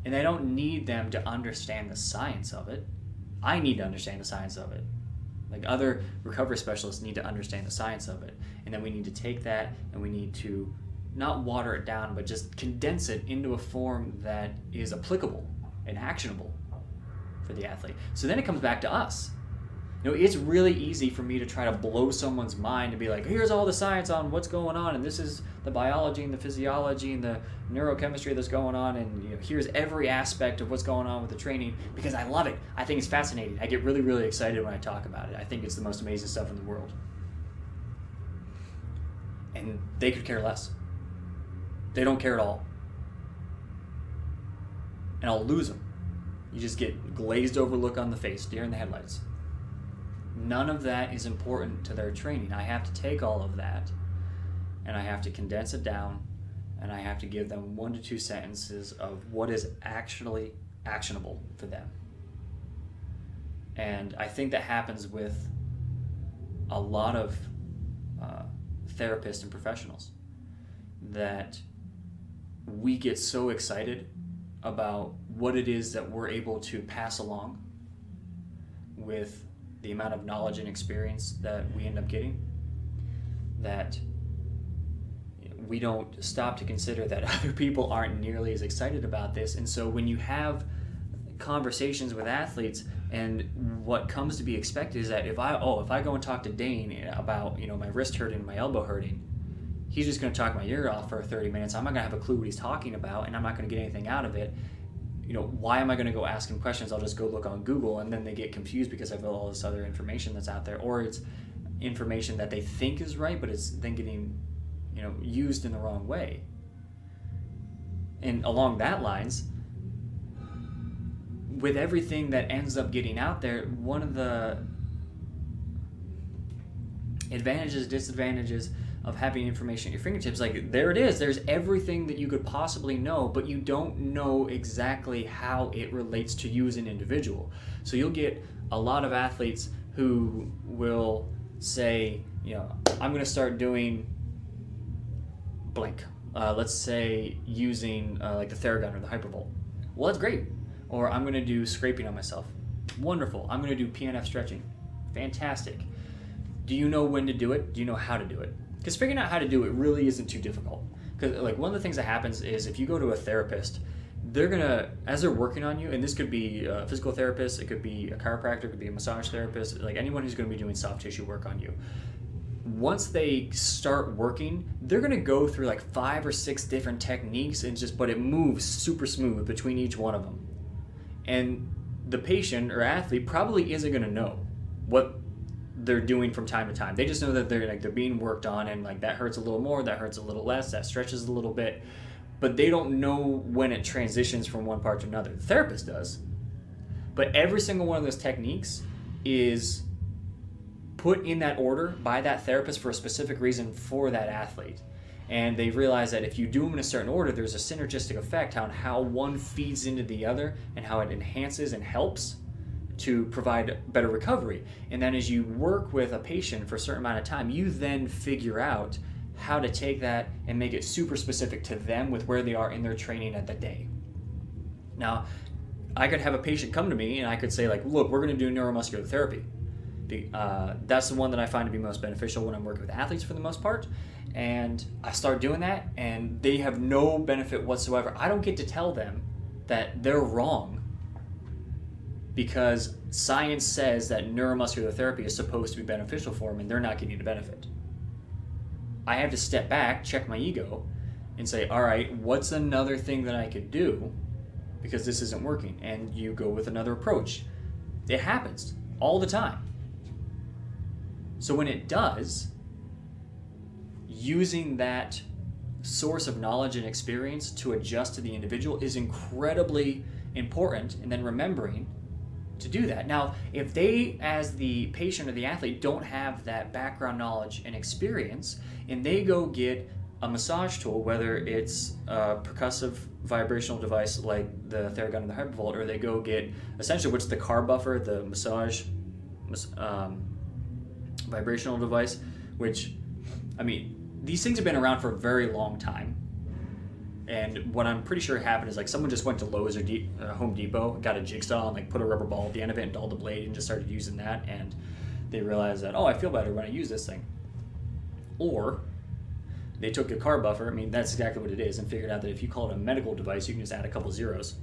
And I don't need them to understand the science of it. I need to understand the science of it. Like, other recovery specialists need to understand the science of it. And then we need to take that and we need to not water it down, but just condense it into a form that is applicable and actionable for the athlete. So then it comes back to us. It's really easy for me to try to blow someone's mind and be like, here's all the science on what's going on, and this is the biology and the physiology and the neurochemistry that's going on, and here's every aspect of what's going on with the training, because I love it. I think it's fascinating. I get really, really excited when I talk about it. I think it's the most amazing stuff in the world. And they could care less. They don't care at all. And I'll lose them. You just get glazed over look on the face, deer in the headlights. None of that is important to their training. I have to take all of that and I have to condense it down, and I have to give them 1 to 2 sentences of what is actually actionable for them. And I think that happens with a lot of therapists and professionals, that we get so excited about what it is that we're able to pass along with the amount of knowledge and experience that we end up getting, that we don't stop to consider that other people aren't nearly as excited about this. And so when you have conversations with athletes, and what comes to be expected is that if I go and talk to Dane about my wrist hurting and my elbow hurting, he's just going to talk my ear off for 30 minutes. I'm not going to have a clue what he's talking about, and I'm not going to get anything out of it. Why am I going to go ask him questions? I'll just go look on Google, and then they get confused because of all this other information that's out there, or it's information that they think is right, but it's then getting, used in the wrong way. And along that lines, with everything that ends up getting out there, one of the advantages, disadvantages of having information at your fingertips, like, there it is, there's everything that you could possibly know, but you don't know exactly how it relates to you as an individual. So you'll get a lot of athletes who will say, I'm going to start doing blank. Let's say using like the Theragun or the Hypervolt. Well, that's great. Or I'm going to do scraping on myself. Wonderful. I'm going to do PNF stretching. Fantastic. Do you know when to do it? Do you know how to do it? Because figuring out how to do it really isn't too difficult. Because one of the things that happens is if you go to a therapist, they're going to, as they're working on you, and this could be a physical therapist, it could be a chiropractor, it could be a massage therapist, like anyone who's going to be doing soft tissue work on you. Once they start working, they're going to go through like 5 or 6 different techniques, but it moves super smooth between each one of them. And the patient or athlete probably isn't going to know what they're doing from time to time. They just know that they're being worked on, and like that hurts a little more, that hurts a little less, that stretches a little bit, but they don't know when it transitions from one part to another. The therapist does. But every single one of those techniques is put in that order by that therapist for a specific reason for that athlete. And they realize that if you do them in a certain order, there's a synergistic effect on how one feeds into the other and how it enhances and helps to provide better recovery. And then as you work with a patient for a certain amount of time, you then figure out how to take that and make it super specific to them with where they are in their training at the day. Now, I could have a patient come to me and I could say, like, look, we're going to do neuromuscular therapy. That's the one that I find to be most beneficial when I'm working with athletes for the most part. And I start doing that and they have no benefit whatsoever. I don't get to tell them that they're wrong because science says that neuromuscular therapy is supposed to be beneficial for them and they're not getting the benefit. I have to step back, check my ego, and say, all right, what's another thing that I could do because this isn't working? And you go with another approach. It happens all the time. So when it does, using that source of knowledge and experience to adjust to the individual is incredibly important, and then remembering to do that. Now, if they, as the patient or the athlete, don't have that background knowledge and experience, and they go get a massage tool, whether it's a percussive vibrational device like the Theragun and the Hypervolt, or they go get essentially what's the carb buffer, the massage vibrational device, which, I mean, these things have been around for a very long time. And what I'm pretty sure happened is like someone just went to Lowe's or Home Depot, got a jigsaw and like put a rubber ball at the end of it and dulled the blade and just started using that, and they realized that, oh, I feel better when I use this thing. Or they took a car buffer, I mean that's exactly what it is, and figured out that if you call it a medical device, you can just add a couple zeros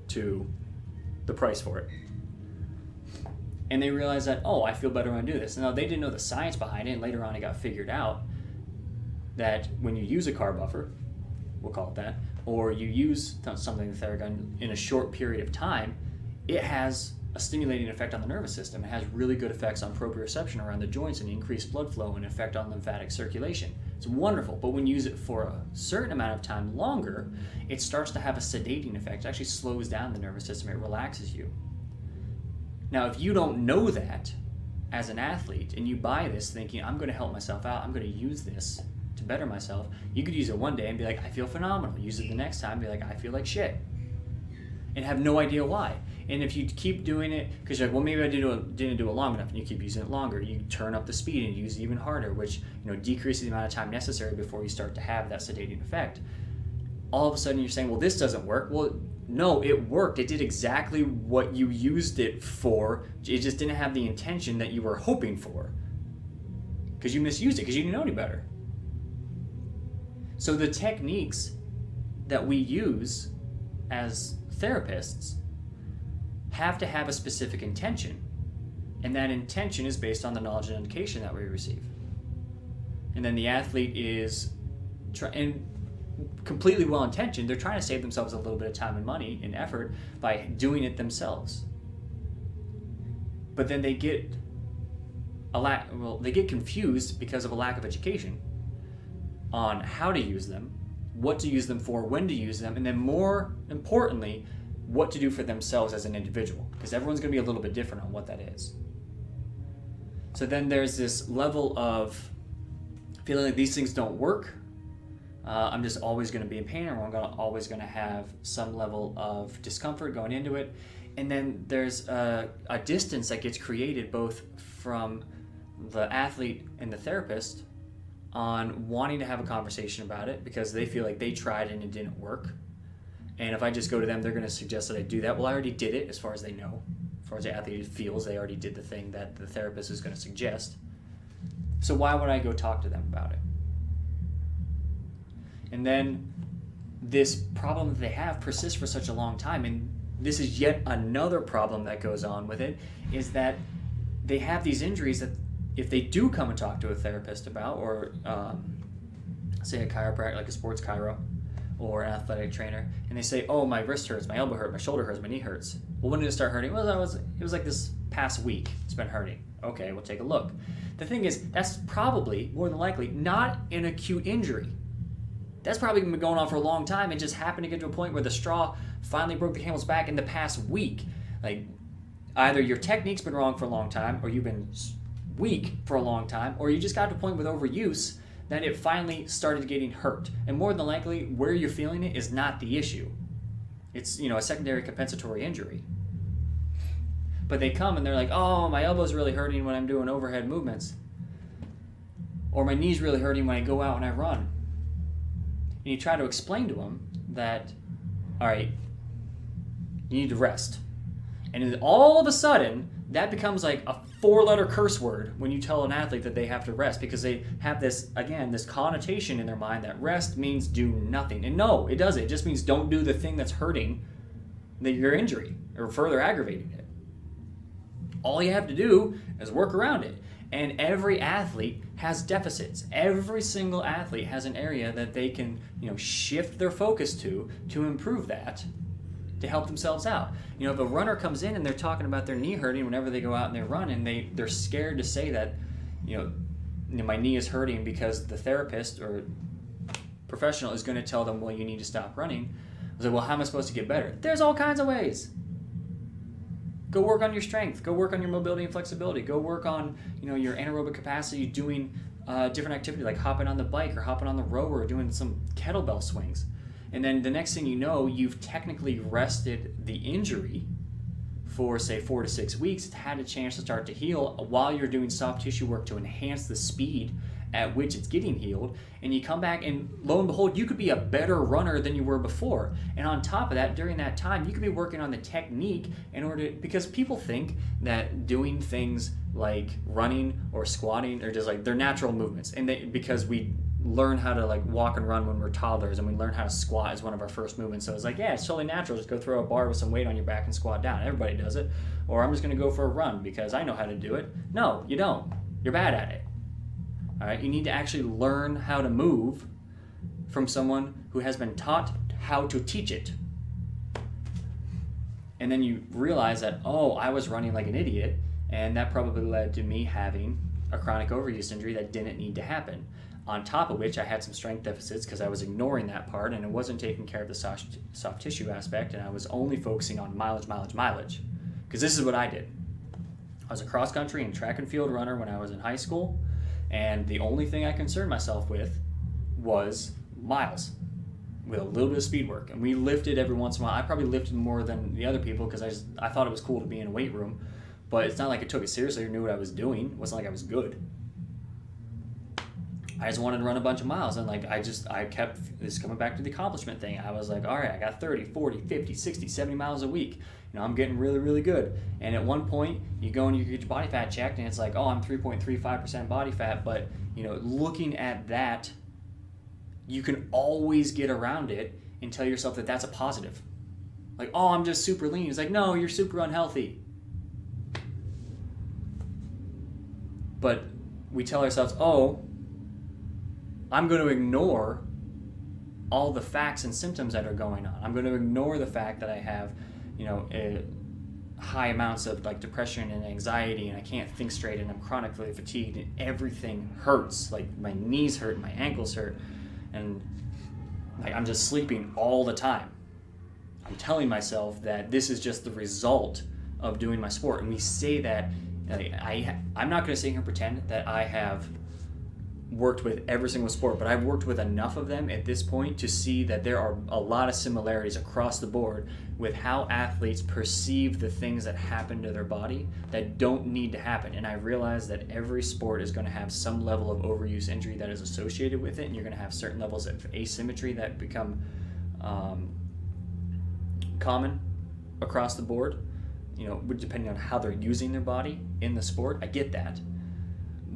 to the price for it. And they realized that, oh, I feel better when I do this. Now, they didn't know the science behind it, and later on it got figured out that when you use a car buffer, we'll call it that, or you use something like Theragun in a short period of time, it has a stimulating effect on the nervous system. It has really good effects on proprioception around the joints and increased blood flow and effect on lymphatic circulation. It's wonderful, but when you use it for a certain amount of time longer, it starts to have a sedating effect. It actually slows down the nervous system. It relaxes you. Now, if you don't know that as an athlete and you buy this thinking, I'm going to help myself out, I'm going to use this to better myself, you could use it one day and be like, I feel phenomenal. Use it the next time and be like, I feel like shit. And have no idea why. And if you keep doing it, because you're like, well, maybe I didn't do it long enough, and you keep using it longer, you turn up the speed and use it even harder, which decreases the amount of time necessary before you start to have that sedating effect. All of a sudden you're saying, well, this doesn't work. Well, no, it worked. It did exactly what you used it for. It just didn't have the intention that you were hoping for, because you misused it, because you didn't know any better. So the techniques that we use as therapists have to have a specific intention, and that intention is based on the knowledge and education that we receive. And then the athlete is completely well-intentioned. They're trying to save themselves a little bit of time and money and effort by doing it themselves. But then they get confused because of a lack of education on how to use them, what to use them for, when to use them, and then more importantly, what to do for themselves as an individual, because everyone's going to be a little bit different on what that is. So then there's this level of feeling like these things don't work. I'm just always going to be in pain, or I'm always going to have some level of discomfort going into it. And then there's a distance that gets created both from the athlete and the therapist on wanting to have a conversation about it, because they feel like they tried and it didn't work. And if I just go to them, they're going to suggest that I do that. Well, I already did it, as far as they know. As far as the athlete feels, they already did the thing that the therapist is going to suggest. So why would I go talk to them about it? And then this problem that they have persists for such a long time. And this is yet another problem that goes on with it, is that they have these injuries that if they do come and talk to a therapist about, or say a chiropractor, like a sports chiro, or an athletic trainer, and they say, oh, my wrist hurts, my elbow hurts, my shoulder hurts, my knee hurts. Well, when did it start hurting? Well, it was like this past week it's been hurting. Okay, we'll take a look. The thing is, that's probably, more than likely, not an acute injury. That's probably been going on for a long time and just happened to get to a point where the straw finally broke the camel's back in the past week. Like, either your technique's been wrong for a long time, or you've been weak for a long time, or you just got to a point with overuse that it finally started getting hurt. And more than likely, where you're feeling it is not the issue. It's, a secondary compensatory injury. But they come and they're like, oh, my elbow's really hurting when I'm doing overhead movements. Or my knee's really hurting when I go out and I run. And you try to explain to them that, all right, you need to rest. And then all of a sudden, that becomes like a 4-letter curse word when you tell an athlete that they have to rest, because they have this connotation in their mind that rest means do nothing. And no, it doesn't. It just means don't do the thing that's hurting your injury or further aggravating it. All you have to do is work around it. And every athlete has deficits. Every single athlete has an area that they can, shift their focus to improve that, to help themselves out. If a runner comes in and they're talking about their knee hurting whenever they go out and they run, and they're scared to say that, my knee is hurting because the therapist or professional is going to tell them, well, you need to stop running. I was like, well, how am I supposed to get better? There's all kinds of ways. Go work on your strength. Go work on your mobility and flexibility. Go work on, your anaerobic capacity doing different activity like hopping on the bike or hopping on the rower or doing some kettlebell swings. And then the next thing you know, you've technically rested the injury for, say, 4 to 6 weeks. It's had a chance to start to heal while you're doing soft tissue work to enhance the speed at which it's getting healed, and you come back and lo and behold, you could be a better runner than you were before. And on top of that, during that time, you could be working on the technique in order to, because people think that doing things like running or squatting are just like they're natural movements, and because we learn how to like walk and run when we're toddlers, and we learn how to squat as one of our first movements. So it's like, yeah, it's totally natural. Just go throw a bar with some weight on your back and squat down. Everybody does it. Or I'm just going to go for a run because I know how to do it. No, you don't. You're bad at it. All right, you need to actually learn how to move from someone who has been taught how to teach it. And then you realize that, oh, I was running like an idiot, and that probably led to me having a chronic overuse injury that didn't need to happen. On top of which, I had some strength deficits because I was ignoring that part, and it wasn't taking care of the soft tissue aspect, and I was only focusing on mileage. Because this is what I did. I was a cross country and track and field runner when I was in high school, and the only thing I concerned myself with was miles with a little bit of speed work. And we lifted every once in a while. I probably lifted more than the other people because I thought it was cool to be in a weight room, but it's not like I took it seriously or knew what I was doing. It wasn't like I was good. I just wanted to run a bunch of miles, and like I kept this coming back to the accomplishment thing. I was like, all right, I got 30, 40, 50, 60, 70 miles a week. You know, I'm getting really, really good. And at one point, you go and you get your body fat checked, and it's like, oh, I'm 3.35% body fat. But, you know, looking at that, you can always get around it and tell yourself that that's a positive. Like, oh, I'm just super lean. It's like, no, you're super unhealthy. But we tell ourselves, oh, I'm going to ignore all the facts and symptoms that are going on. I'm going to ignore the fact that I have, you know, high amounts of like depression and anxiety, and I can't think straight, and I'm chronically fatigued, and everything hurts. Like my knees hurt, and my ankles hurt, and like I'm just sleeping all the time. I'm telling myself that this is just the result of doing my sport, and we say that. I'm not going to sit here and pretend that I have worked with every single sport, but I've worked with enough of them at this point to see that there are a lot of similarities across the board with how athletes perceive the things that happen to their body that don't need to happen. And I realize that every sport is going to have some level of overuse injury that is associated with it, and you're going to have certain levels of asymmetry that become common across the board, you know, depending on how they're using their body in the sport. I get that.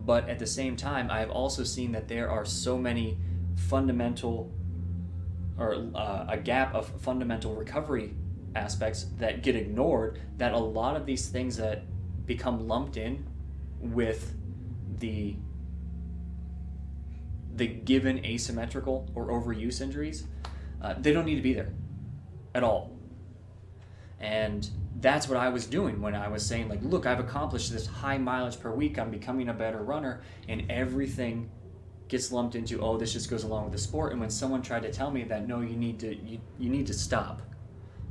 But at the same time, I've also seen that there are so many fundamental, or a gap of fundamental recovery aspects that get ignored, that a lot of these things that become lumped in with the given asymmetrical or overuse injuries, they don't need to be there at all. And that's what I was doing when I was saying, like, look, I've accomplished this high mileage per week, I'm becoming a better runner, and everything gets lumped into, oh, this just goes along with the sport. And when someone tried to tell me that, no, you need to stop.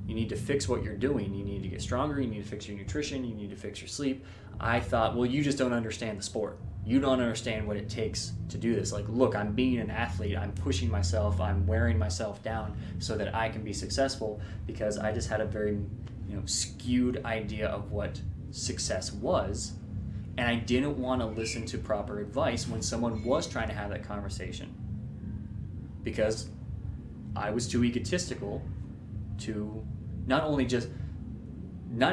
You need to fix what you're doing. You need to get stronger. You need to fix your nutrition. You need to fix your sleep. I thought, well, you just don't understand the sport. You don't understand what it takes to do this. Like, look, I'm being an athlete. I'm pushing myself. I'm wearing myself down so that I can be successful, because I just had a very, skewed idea of what success was. And I didn't want to listen to proper advice when someone was trying to have that conversation, because I was too egotistical to not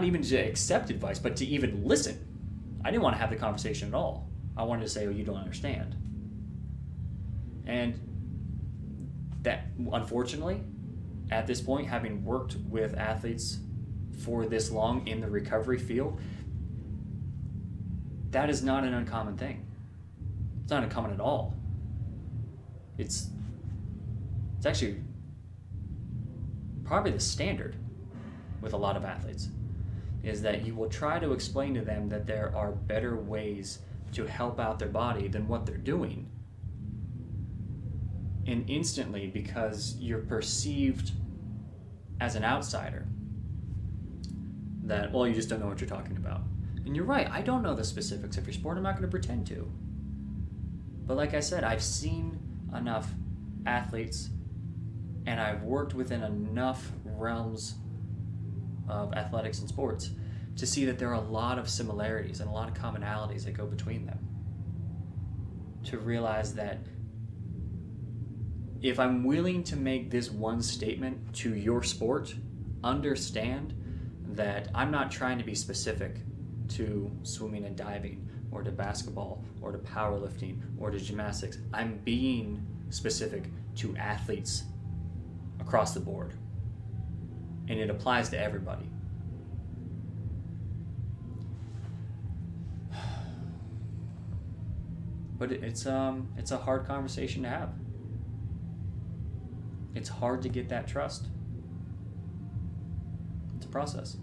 even to accept advice, but to even listen. I didn't want to have the conversation at all. I wanted to say, oh, you don't understand. And that, unfortunately, at this point, having worked with athletes for this long in the recovery field, that is not an uncommon thing. It's not uncommon at all. It's actually probably the standard with a lot of athletes, is that you will try to explain to them that there are better ways to help out their body than what they're doing. And instantly, because you're perceived as an outsider, that, well, you just don't know what you're talking about. And you're right, I don't know the specifics of your sport. I'm not going to pretend to. But like I said, I've seen enough athletes, and I've worked within enough realms of athletics and sports to see that there are a lot of similarities and a lot of commonalities that go between them. to realize that if I'm willing to make this one statement to your sport, understand that I'm not trying to be specific to swimming and diving or to basketball or to powerlifting or to gymnastics. I'm being specific to athletes across the board. And it applies to everybody. But it's a hard conversation to have. It's hard to get that trust. It's a process.